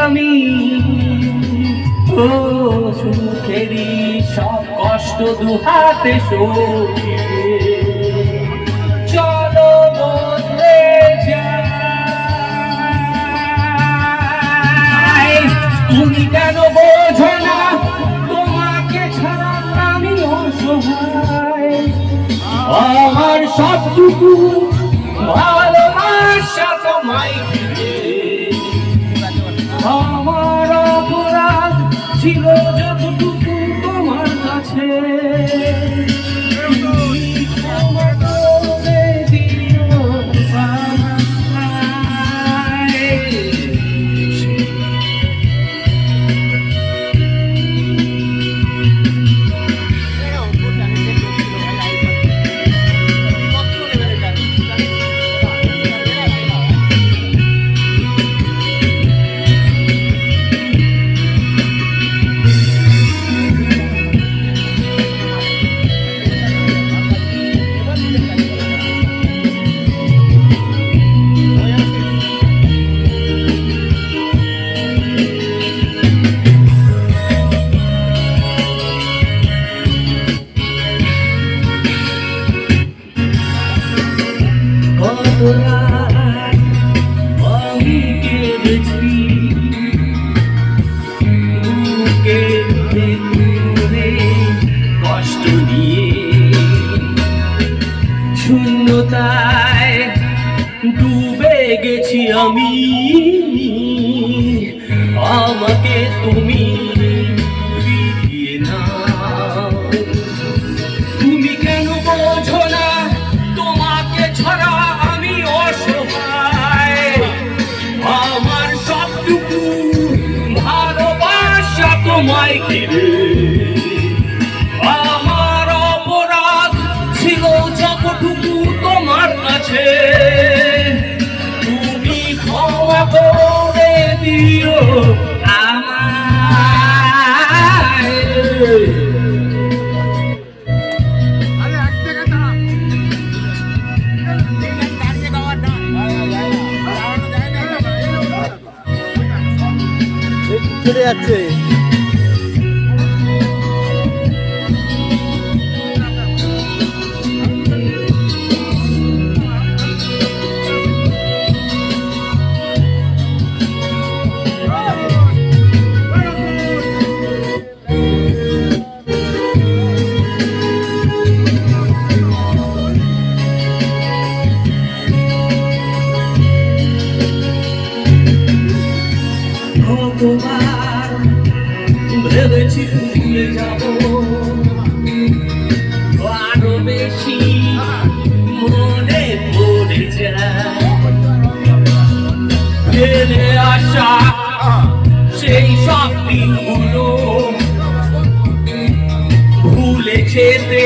আমি ও সুখেরই সব কষ্ট দুহাতে সরিয়ে চলো বদলে যাই। তুমি কেন বোঝো না তোমাকে ছাড়া আমি অসহায়, আমার সবটুকু ভালোবাসা তোমায় দিতে। আমার অপরাধ ছিল যতটুকু তোমার কাছে, আমি কেঁদেছি বুকের ভেতরে কষ্ট নিয়ে, শূন্যতায় ডুবে গেছি আমি, আমাকে তুমি ফিরিয়ে নাও। তুমি কেন বোঝো না তোমাকে ছাড়া আমি অসহায়, আমার সবটুকু ভালোবাসা তোমায় ঘিরে। আমার অপরাধ ছিল যতটুকু তোমার কাছে, তুমি ক্ষমা করে দিও আমায়। চলে যাচ্ছে তোমার ভেবেছি ভুলে যাব, আরো বেশি মনে পড়ে যায় ফেলে আসা সেই সব দিনগুলো ভুলে যেতে।